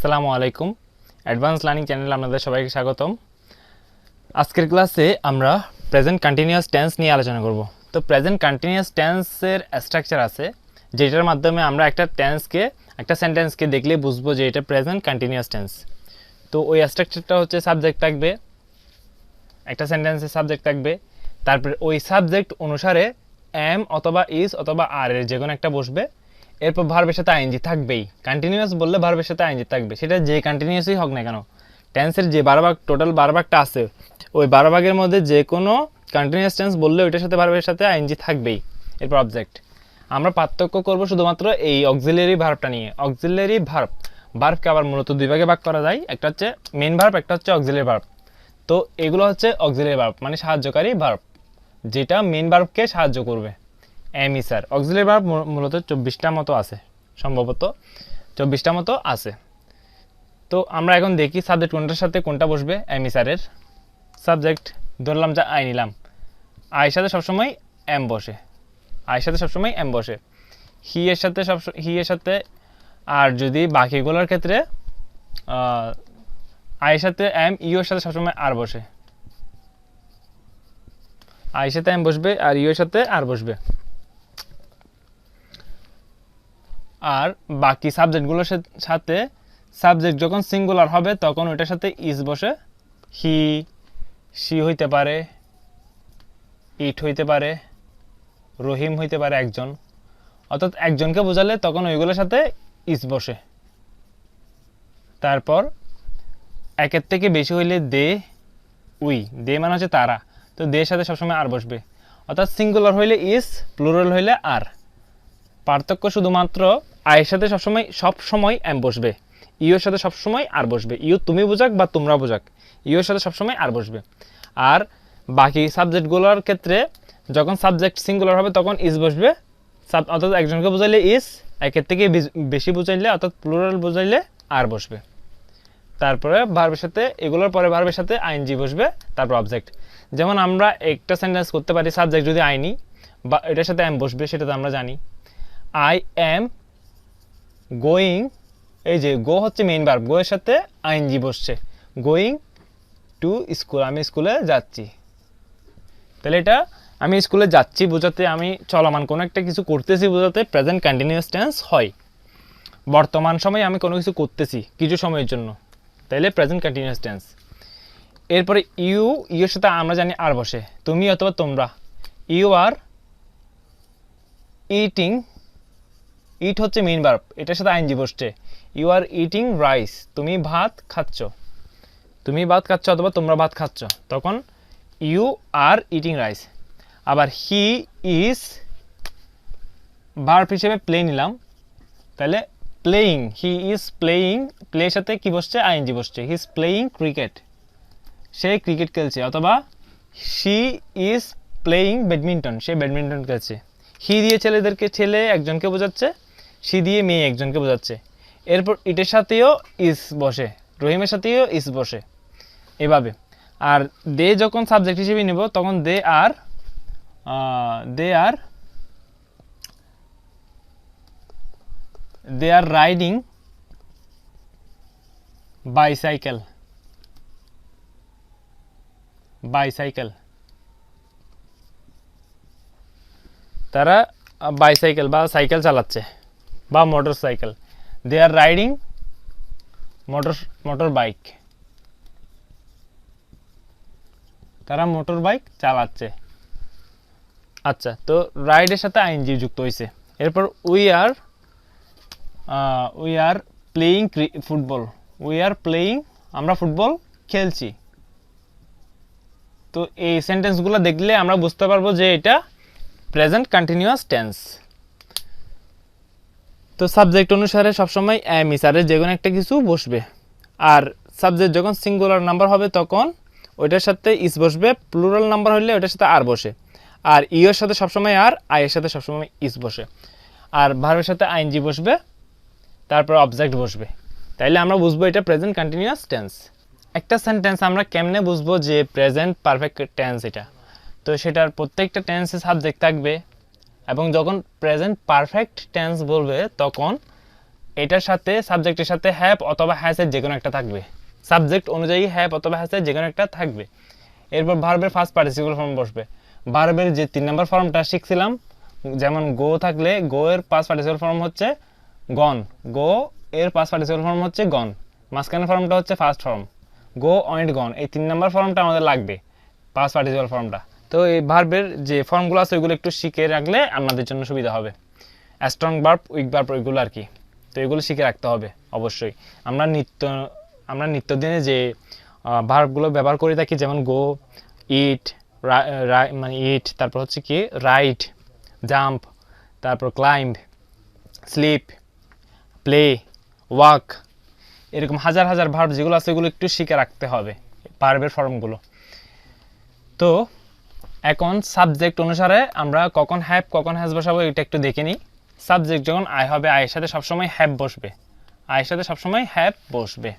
আসসালামু আলাইকুম advance learning চ্যানেলে আপনাদের সবাইকে স্বাগতম। আজকের ক্লাসে আমরা প্রেজেন্ট কন্টিনিউয়াস টেন্স নিয়ে আলোচনা করব। তো প্রেজেন্ট কন্টিনিউয়াস টেন্সের স্ট্রাকচার আছে যেটার মাধ্যমে আমরা একটা সেন্টেন্সকে দেখলে বুঝবো যে এটা প্রেজেন্ট কন্টিনিউয়াস টেন্স। তো ওই স্ট্রাকচারটা হচ্ছে সাবজেক্ট থাকবে, একটা সেন্টেন্সের সাবজেক্ট থাকবে, তারপরে ওই সাবজেক্ট অনুসারে এম অথবা ইজ অথবা আর এর যে কোনো একটা বসবে, এরপর ভার্বের সাথে আইএনজি থাকবেই। কন্টিনিউয়াস বললে ভার্বের সাথে আইএনজি থাকবে, সেটা যে কন্টিনিউয়াসই হোক না কেন। টেন্সের যে 12 ভাগ, টোটাল 12 ভাগটা আছে, ওই 12 ভাগের মধ্যে যে কোনো কন্টিনিউয়াস টেন্স বললে ওইটার সাথে ভার্বের সাথে আইএনজি থাকবেই। এরপর অবজেক্ট। আমরা পার্থক্য করব শুধুমাত্র এই অক্সিলিয়ারি ভার্বটা নিয়ে। অক্সিলিয়ারি ভার্বকে আবার মূলত দুই ভাগে ভাগ করা যায়, একটা হচ্ছে মেইন ভার্ব, একটা হচ্ছে অক্সিলিয়ারি ভার্ব। তো এগুলো হচ্ছে অক্সিলিয়ারি ভার্ব মানে সাহায্যকারী ভার্ব, যেটা মেইন ভার্বকে সাহায্য করবে। এমিসার অক্সিলিয়ারি ভার্ব মূলত 24টা মতো আছে, সম্ভবত 24টা মতো আছে। তো আমরা এখন দেখি সাবজেক্ট কোনটার সাথে কোনটা বসবে। এমিসারের সাবজেক্ট ধরলাম যে আই নিলাম, আয়ের সাথে সবসময় এম বসে, আয়ের সাথে সবসময় এম বসে। হি এর সাথে আর যদি বাকিগুলোর ক্ষেত্রে আয়ের সাথে এম, ইউর সাথে সবসময় আর বসে, আয়ের সাথে এম বসবে আর ইউর সাথে আর বসবে। আর বাকি সাবজেক্টগুলোর সাথে সাবজেক্ট যখন সিঙ্গুলার হবে তখন ওইটার সাথে ইজ বসে। হি, সি হইতে পারে, ইট হইতে পারে, রহিম হইতে পারে একজন, অর্থাৎ একজনকে বোঝালে তখন ওইগুলোর সাথে ইজ বসে। তারপর একের থেকে বেশি হইলে দে, উই, দে মানে হচ্ছে তারা, তো দের সাথে সবসময় আর বসবে। অর্থাৎ সিঙ্গুলার হইলে ইজ, প্লুরাল হইলে আর। পার্থক্য শুধুমাত্র আয়ের সাথে সবসময় এম বসবে, ইউর সাথে সবসময় আর বসবে। ইউ তুমি বোঝাক বা তোমরা বোঝাক, ইউর সাথে সবসময় আর বসবে। আর বাকি সাবজেক্টগুলোর ক্ষেত্রে যখন সাবজেক্ট সিঙ্গুলার হবে তখন ইজ বসবে, অর্থাৎ একজনকে বোঝাইলে ইজ, একের থেকে বেশি বোঝাইলে অর্থাৎ প্লুরাল বোঝাইলে আর বসবে। তারপরে ভার্বের সাথে, এগুলোর পরে ভার্বের সাথে আইএনজি বসবে, তারপর অবজেক্ট। যেমন আমরা একটা সেন্টেন্স করতে পারি, সাবজেক্ট যদি আইনি বা এটার সাথে এম বসবে সেটা তো আমরা জানি। আই এম গোয়িং, এই যে গো হচ্ছে মেইন ভার্ব, গো এর সাথে আইএনজি বসছে, গোয়িং টু স্কুল, আমি স্কুলে যাচ্ছি। তাহলে এটা আমি স্কুলে যাচ্ছি বোঝাতে, আমি চলমান কোনো একটা কিছু করতেছি বোঝাতে প্রেজেন্ট কন্টিনিউয়াস টেন্স হয়। বর্তমান সময়ে আমি কোনো কিছু করতেছি কিছু সময়ের জন্য, তাইলে প্রেজেন্ট কন্টিনিউয়াস টেন্স। এরপরে ইউর সাথে আমরা জানি আর বসে, তুমি অথবা তোমরা। ইউ আর ইটিং, ইট হচ্ছে মেইন ভার্ব, এটার সাথে আইএনজি বসছে। ইউ আর ইটিং রাইস, তুমি ভাত খাচ্ছ, তুমি ভাত খাচ্ছ অথবা তোমরা ভাত খাচ্ছ, তখন ইউ আর ইটিং রাইস। আবার হি ইজ ভার্ব হিসেবে প্লে নিলাম, তাহলে প্লেয়িং, হি ইজ প্লেয়িং, প্লের সাথে কি বসছে, আইএনজি বসছে। He is playing cricket, say cricket খেলছে। অথবা she is playing badminton, say badminton খেলছে। হি দিয়ে ছেলে একজনকে বোঝাচ্ছে, সি দিয়ে মেয়ে একজনকে বোঝাচ্ছে। এরপর ইটের সাথেও ইজ বসে, রহিমের সাথেও ইজ বসে, এভাবে। আর দে যখন সাবজেক্ট হিসেবে নেব তখন দে আর রাইডিং বাইসাইকেল, তারা বাইসাইকেল বা সাইকেল চালাচ্ছে বা মোটর সাইকেল। দে আর রাইডিং মোটর বাইক, তারা মোটর বাইক চালাচ্ছে। আচ্ছা, তো রাইডের সাথে আইএনজি যুক্ত হয়েছে। এরপর উই আর প্লেয়িং ফুটবল, আমরা ফুটবল খেলছি। তো এই সেন্টেন্সগুলো দেখলে আমরা বুঝতে পারবো যে এটা প্রেজেন্ট কন্টিনিউয়াস টেন্স। তো সাবজেক্ট অনুসারে সবসময় এম ইসারে যে কোনো একটা কিছু বসবে। আর সাবজেক্ট যখন সিঙ্গুলার নাম্বার হবে তখন ওইটার সাথে ইস বসবে, প্লুরাল নাম্বার হলে ওইটার সাথে আর বসে। আর ইউর সাথে সবসময় আর, আয়ের সাথে সবসময় ইস বসে। আর ভার্বের সাথে আইএনজি বসবে, তারপর অবজেক্ট বসবে। তাইলে আমরা বুঝবো এটা প্রেজেন্ট কন্টিনিউয়াস টেন্স। একটা সেন্টেন্স আমরা কেমনে বুঝবো যে প্রেজেন্ট পারফেক্ট টেন্স এটা? তো সেটার প্রত্যেকটা টেন্সে সাবজেক্ট থাকবে, এবং যখন প্রেজেন্ট পারফেক্ট টেন্স বলবে তখন এটার সাথে সাবজেক্টের সাথে হ্যাভ অথবা হ্যাজের যে কোনো একটা থাকবে, সাবজেক্ট অনুযায়ী হ্যাভ অথবা হ্যাজের যে কোনো একটা থাকবে। এরপর ভার্বের ফার্স্ট পার্টিসিপল ফর্ম বসবে। ভার্বের যে 3 নম্বর ফর্মটা শিখছিলাম, যেমন গো থাকলে গো এর পাস্ট পার্টিসিপল ফর্ম হচ্ছে গন, গো এর পাস্ট পার্টিসিপল ফর্ম হচ্ছে গন, মাঝখানের ফর্মটা হচ্ছে ফার্স্ট ফর্ম, গো ওয়েন্ট গন। এই 3 নম্বর ফর্মটা আমাদের লাগবে, পাস্ট পার্টিসিপল ফর্মটা। তো এই ভার্বের যে ফর্মগুলো আছে ওইগুলো একটু শিখে রাখলে আমাদের জন্য সুবিধা হবে। স্ট্রং ভার্ব, উইক ভার্ব ওইগুলো আর কি, তো এগুলো শিখে রাখতে হবে অবশ্যই। আমরা নিত্যদিনে যে ভার্বগুলো ব্যবহার করে থাকি, যেমন গো, ইট, মানে ইট, তারপর হচ্ছে কি রাইট, জাম্প, তারপর ক্লাইম্ব, স্লিপ, প্লে, ওয়াক, এরকম হাজার হাজার ভার্ব যেগুলো আছে এগুলো একটু শিখে রাখতে হবে, ভার্বের ফর্মগুলো। তো এখন সাবজেক্ট অনুসারে আমরা কখন হ্যাভ কখন হ্যাজ বসাবো এটা একটু দেখে নিই। সাবজেক্ট যখন আই হবে, আয়ের সাথে সবসময় হ্যাভ বসবে, আয়ের সাথে সবসময় হ্যাভ বসবে।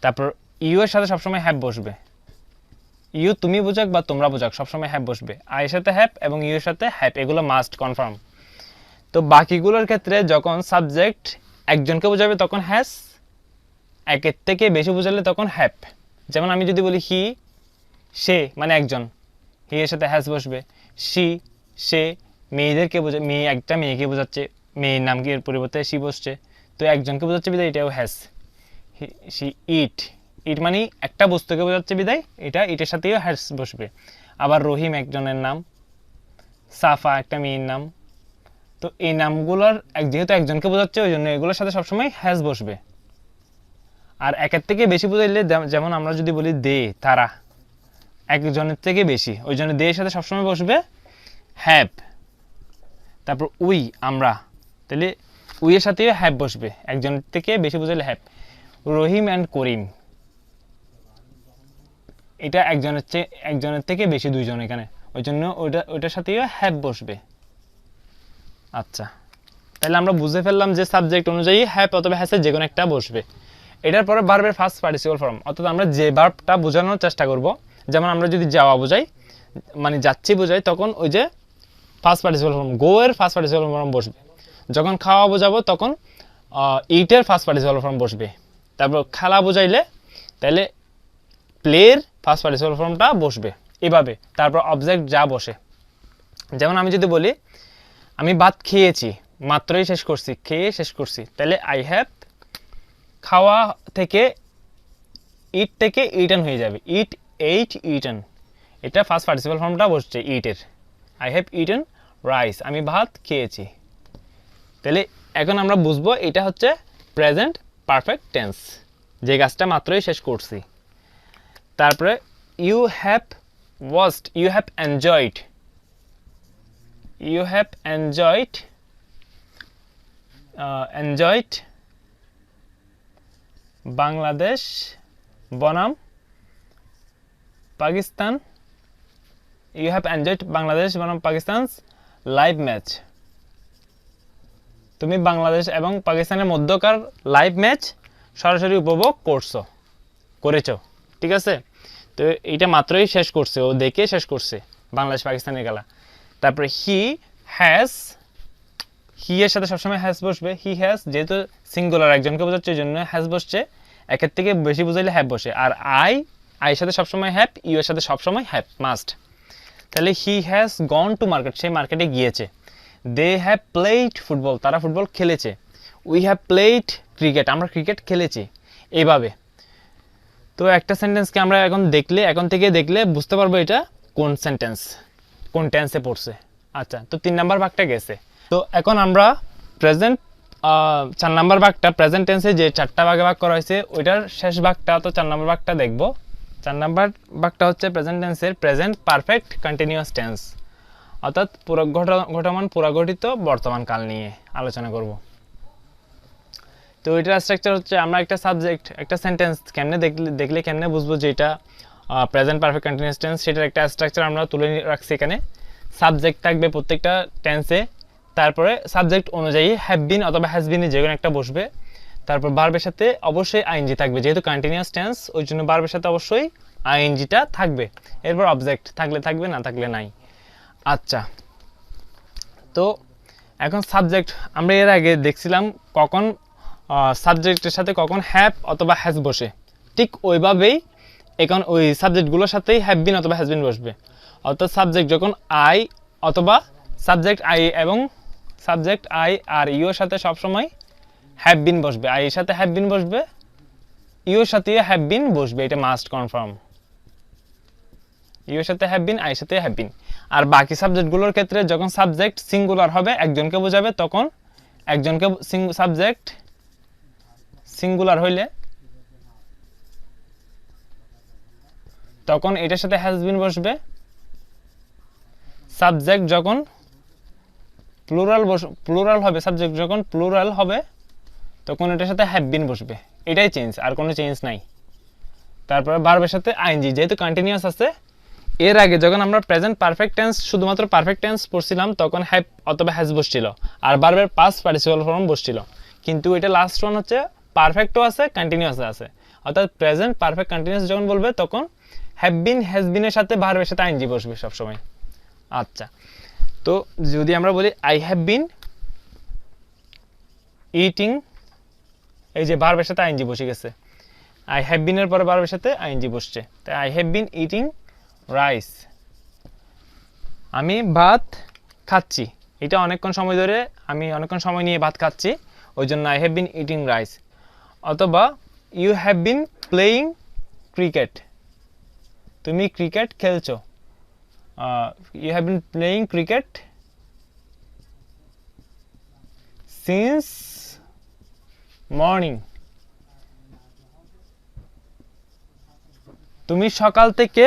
তারপর ইউ এর সাথে সবসময় হ্যাভ বসবে, ইউ তুমি বোঝাক বা তোমরা বোঝাক সবসময় হ্যাভ বসবে। আয়ের সাথে হ্যাভ এবং ইউ এর সাথে হ্যাভ, এগুলো মাস্ট কনফার্ম। তো বাকিগুলোর ক্ষেত্রে যখন সাবজেক্ট একজনকে বোঝাবে তখন হ্যাজ, একের থেকে বেশি বোঝালে তখন হ্যাভ। যেমন আমি যদি বলি হি, সে মানে একজন, হি এর সাথে হ্যাজ বসবে। সি, সে মেয়েদেরকে বোঝায়, মেয়ে একটা মেয়েকে বোঝাচ্ছে, মেয়ের নাম কি এর পরিবর্তে সি বসছে, তো একজনকে বোঝাচ্ছে বিদায় এটাও হ্যাজ। সি ইট, ইট মানে একটা বস্তুকে বোঝাচ্ছে বিদায় এটা ইটের সাথেও হ্যাজ বসবে। আবার রহিম একজনের নাম, সাফা একটা মেয়ের নাম, তো এই নামগুলোর যেহেতু একজনকে বোঝাচ্ছে ওই জন্য এগুলোর সাথে সবসময় হ্যাজ বসবে। আর একের থেকে বেশি বোঝাইলে, যেমন আমরা যদি বলি দে, তারা, একজনের থেকে বেশি, ওই জন্য দে এর সাথে সবসময় বসবে হ্যাভ। তারপর উই আমরা, তাহলে উই এর সাথেও হ্যাভ বসবে, একজনের থেকে বেশি বোঝাইলে হ্যাভ। রহিম অ্যান্ড করিম, এটা একজনের থেকে বেশি, দুইজন এখানে, ওই জন্য ওইটার সাথেও হ্যাভ বসবে। আচ্ছা, তাহলে আমরা বুঝে ফেললাম যে সাবজেক্ট অনুযায়ী হ্যাভ অথবা হ্যাজের যে কোনো একটা বসবে। এটার পরে ভার্বের ফার্স্ট পার্টিসিপল ফর্ম, অর্থাৎ আমরা যে ভার্বটা বোঝানোর চেষ্টা করব, যেমন আমরা যদি যাওয়া বোঝাই মানে যাচ্ছি বোঝাই, তখন ওই যে ফার্স্ট পার্টিসিপল ফর্ম গো এর ফার্স্ট পার্টিসিপল ফর্ম বসবে। যখন খাওয়া বোঝাবো তখন ইটের ফার্স্ট পার্টিসিপল ফর্ম বসবে। তারপর খেলা বোঝাইলে তাহলে প্লের ফার্স্ট পার্টিসিপল ফর্মটা বসবে এভাবে। তারপর অবজেক্ট যা বসে, যেমন আমি যদি বলি আমি ভাত খেয়েছি, মাত্রই শেষ করছি, খেয়ে শেষ করছি, তাহলে আই হ্যাভ, খাওয়া থেকে ইট থেকে ইটেন হয়ে যাবে, ইট এইট ইটেন, এটা ফার্স্ট পার্টিসিপল ফর্মটা বসছে ইটের। আই হ্যাভ ইটেন রাইস, আমি ভাত খেয়েছি। তাহলে এখন আমরা বুঝবো এটা হচ্ছে প্রেজেন্ট পারফেক্ট টেন্স, যে কাজটা মাত্রই শেষ করছি। তারপরে you have watched, you have enjoyed, you have enjoyed, enjoyed Bangladesh বনাম Pakistan, you have enjoyed Bangladesh বনাম পাকিস্তান লাইভ ম্যাচ, তুমি বাংলাদেশ এবং পাকিস্তানের মধ্যকার লাইভ ম্যাচ সরাসরি উপভোগ করেছো, ঠিক আছে। তো এটা মাত্রই শেষ করছে, ও দেখে শেষ করছে বাংলাদেশ পাকিস্তানের খেলা। তারপরে হি হ্যাজ, হি এর সাথে সবসময় হ্যাজ বসবে, হি হ্যাজ যেহেতু সিঙ্গুলার একজনকে বোঝাচ্ছে ওই জন্য হ্যাজ বসছে, একের থেকে বেশি বুঝাইলে হ্যাভ বসে। আর আই সাথে সবসময় হ্যাভ, ইউ এর সাথে সবসময় হ্যাভ মাস্ট। তাহলে he has gone to market, সে মার্কেটে গিয়েছে। দে হ্যাভ প্লেড ফুটবল, তারা ফুটবল খেলেছে। উই হ্যাভ প্লেড ক্রিকেট, আমরা ক্রিকেট খেলেছি। এইভাবে তো একটা সেন্টেন্সকে আমরা এখন থেকে দেখলে বুঝতে পারবো এটা কোন সেন্টেন্স, কোন টেন্সে পড়ছে। আচ্ছা, তো 3 নাম্বার ভাগটা গেছে। তো এখন আমরা প্রেজেন্ট 4 নাম্বার ভাগটা, প্রেজেন্ট টেন্সে যে 4টা ভাগে ভাগ করা হয়েছে ওইটার শেষ ভাগটা, তো 4 নাম্বার ভাগটা দেখব। 4 নাম্বার ভাগটা হচ্ছে প্রেজেন্ট টেন্সের প্রেজেন্ট পারফেক্ট কন্টিনিউয়াস টেন্স, অর্থাৎ ঘটমান পুরাগঠিত বর্তমান কাল নিয়ে আলোচনা করব। তো এটার স্ট্রাকচার হচ্ছে আমরা একটা সাবজেক্ট, একটা সেন্টেন্স দেখলে কেমনে বুঝবো যে এটা প্রেজেন্ট পারফেক্ট কন্টিনিউয়াস টেন্স, সেটার একটা স্ট্রাকচার আমরা তুলে রাখছি এখানে। সাবজেক্ট থাকবে প্রত্যেকটা টেন্সে, তারপরে সাবজেক্ট অনুযায়ী হ্যাভ বিন অথবা হ্যাজ বিন যে কোনো একটা বসবে। তারপর ভার্বের সাথে অবশ্যই আইএনজি থাকবে, যেহেতু কন্টিনিউয়াস টেন্স ওই জন্য ভার্বের সাথে অবশ্যই আইএনজিটা থাকবে। এরপর অবজেক্ট থাকলে থাকবে, না থাকলে নাই। আচ্ছা, তো এখন সাবজেক্ট আমরা এর আগে দেখছিলাম কখন সাবজেক্টের সাথে কখন হ্যাভ অথবা হ্যাজ বসে, ঠিক ওইভাবেই এখন ওই সাবজেক্টগুলোর সাথেই হ্যাভ বিন অথবা হ্যাজ বিন বসবে। অর্থাৎ সাবজেক্ট যখন আই অথবা সাবজেক্ট আই এবং সাবজেক্ট আই আর ইউর সাথে সবসময় হ্যাভ বিন বসবে, আই এর সাথে হ্যাভ বিন বসবে, ইউর সাথে হ্যাভ বিন বসবে, এটা মাস্ট কনফার্ম। ইউর সাথে হ্যাভ বিন, আই সাথে হ্যাভ বিন। আর বাকি সাবজেক্টগুলোর ক্ষেত্রে যখন সাবজেক্ট সিঙ্গুলার হবে, একজনকে বোঝাবে, তখন একজনকে সাবজেক্ট সিঙ্গুলার হইলে তখন এটার সাথে হ্যাজ বিন বসবে। সাবজেক্ট যখন প্লুরাল হবে, সাবজেক্ট যখন প্লুরাল হবে তখন এটার সাথে হ্যাভ বিন বসবে। এটাই চেঞ্জ, আর কোনো চেঞ্জ নাই। তারপরে ভার্বের সাথে আইএনজি, যেহেতু কন্টিনিউয়াস আছে। এর আগে যখন আমরা প্রেজেন্ট পারফেক্ট টেন্স, শুধুমাত্র পারফেক্ট টেন্স পড়ছিলাম, তখন হ্যাভ অথবা হ্যাজ বসছিল আর ভার্বের পাস্ট পার্টিসিপাল ফর্ম বসছিল। কিন্তু এটা লাস্ট ওয়ান হচ্ছে পারফেক্টও আছে, কন্টিনিউয়াস আছে। অর্থাৎ প্রেজেন্ট পারফেক্ট কন্টিনিউয়াস যখন বলবে তখন হ্যাভ বিন হ্যাজ বিনের সাথে ভার্বের সাথে আইএনজি বসবে সবসময়। আচ্ছা, তো যদি আমরা বলি আই হ্যাভ বিন ইটিং, এই যে ভার্বের সাথে আইএনজি বসে গেছে, আই হ্যাভ বিনের পরে ভার্বের সাথে আইএনজি বসছে, তাই I have been eating rice, আমি ভাত খাচ্ছি। এটা অনেকক্ষণ সময় ধরে, আমি অনেকক্ষণ সময় নিয়ে ভাত খাচ্ছি, ওই জন্য I have been eating rice. অথবা you have been playing cricket, তুমি ক্রিকেট খেলছো, you have been playing cricket since morning, তুমি সকাল থেকে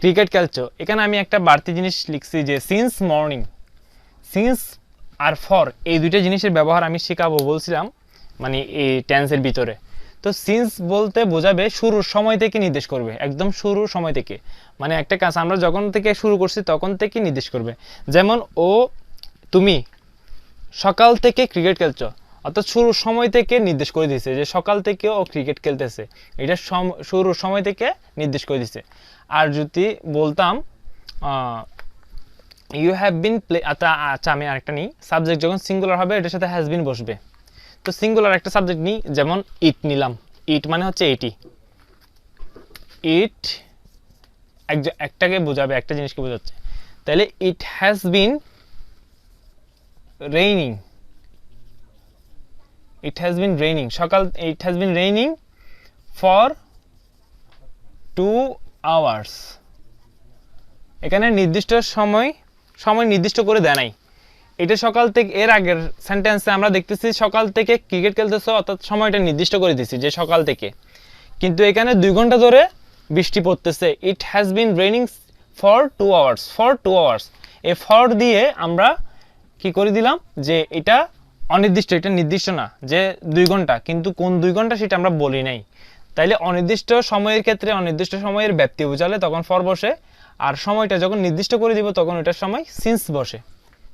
ক্রিকেট খেলছো। এখানে আমি একটা বাড়তি জিনিস লিখছি যে সিন্স মর্নিং, সিন্স আর ফর এই দুইটা জিনিসের ব্যবহার আমি শেখাবো বলছিলাম, মানে এই টেন্সের ভিতরে। তো সিন্স বলতে বোঝাবে শুরুর সময় থেকে নির্দেশ করবে, একদম শুরুর সময় থেকে, মানে একটা কাজ আমরা যখন থেকে শুরু করছি তখন থেকে নির্দেশ করবে। যেমন তুমি সকাল থেকে ক্রিকেট খেলছো, অর্থাৎ শুরুর সময় থেকে নির্দেশ করে দিছে যে সকাল থেকে ও ক্রিকেট খেলতেছে, এটা শুরুর সময় থেকে নির্দেশ করে দিছে। আর যদি বলতাম ইউ হ্যাভ বিন প্লে, আচ্ছা আমি আরেকটা নিই, সাবজেক্ট যখন সিঙ্গুলার হবে এটার সাথে হ্যাজ বিন বসবে। তো সিঙ্গুলার একটা সাবজেক্ট নিই, যেমন ইট নিলাম, ইট মানে হচ্ছে এটি, ইট একটাকে বোঝাবে, একটা জিনিসকে বোঝাচ্ছে। তাহলে it has been raining, it has been raining সকাল, it has been raining for 2 hours। এখানে নির্দিষ্ট সময় নির্দিষ্ট করে দেয় নাই, এটা সকাল থেকে, এর আগের সেন্টেন্সে আমরা দেখতেছি সকাল থেকে ক্রিকেট খেলতেছে, অর্থাৎ সময়টা নির্দিষ্ট করে দিছি যে সকাল থেকে, কিন্তু এখানে 2 ঘন্টা ধরে বৃষ্টি পড়তেছে। it has been raining for 2 hours, for 2 hours, এই ফর দিয়ে আমরা কি করে দিলাম যে এটা অনির্দিষ্ট, এটা নির্দিষ্ট না যে 2 ঘন্টা, কিন্তু কোন 2 ঘন্টা সেটা আমরা বলি নাই। তাইলে অনির্দিষ্ট সময়ের ক্ষেত্রে অনির্দিষ্ট সময়ের ব্যাপ্তি বোঝালে তখন ফর বসে, আর সময়টা যখন নির্দিষ্ট করে দিব তখন ওটার সময় সিন্স বসে।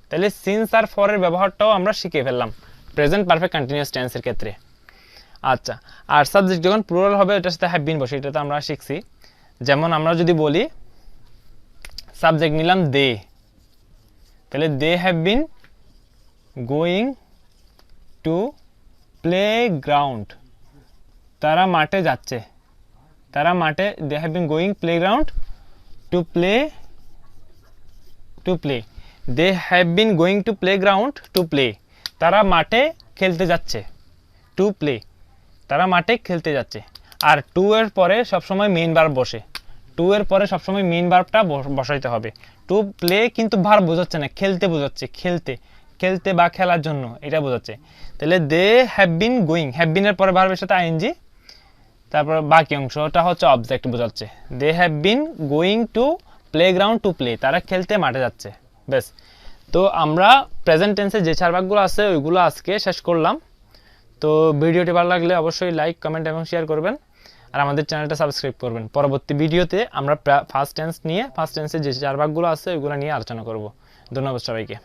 তাহলে সিন্স আর ফরের ব্যবহারটাও আমরা শিখে ফেললাম প্রেজেন্ট পারফেক্ট কন্টিনিউয়াস টেন্সের ক্ষেত্রে। আচ্ছা, আর সাবজেক্ট যখন প্লুরাল হবে এটার সাথে হ্যাভ বিন বসে, এটা তো আমরা শিখছি। যেমন আমরা যদি বলি সাবজেক্ট নিলাম দে, তাহলে they have been going to playground, তারা মাঠে যাচ্ছে, তারা মাঠে, they have been going playground to play, they have been going to playground to play, তারা মাঠে খেলতে যাচ্ছে, টু প্লে, তারা মাঠে খেলতে যাচ্ছে। আর টু এর পরে সবসময় মেইন ভার্ব বসে, টু এর পরে সবসময় মেইন ভার্বটা বসাইতে হবে। টু প্লে কিন্তু ভার্ব বোঝাচ্ছে না, খেলতে বোঝাচ্ছে, খেলতে বা খেলার জন্য এটা বোঝাচ্ছে। তাহলে they have been going, have বিনের পরে ভার্বের সাথে আইএনজি, তারপর বাকি অংশটা হচ্ছে অবজেক্ট বোঝাচ্ছে। They have been going to playground to play, তারা খেলতে মাঠে যাচ্ছে। বেশ, তো আমরা প্রেজেন্ট টেন্সে যে 4 ভাগগুলো আছে ওইগুলো আজকে শেষ করলাম। তো ভিডিওটি ভালো লাগলে অবশ্যই লাইক, কমেন্ট এবং শেয়ার করবেন, আর আমাদের চ্যানেলটা সাবস্ক্রাইব করবেন। পরবর্তী ভিডিওতে আমরা ফার্স্ট টেন্সে যে 4 ভাগগুলো আছে ওইগুলো নিয়ে আলোচনা করব। ধন্যবাদ সবাইকে।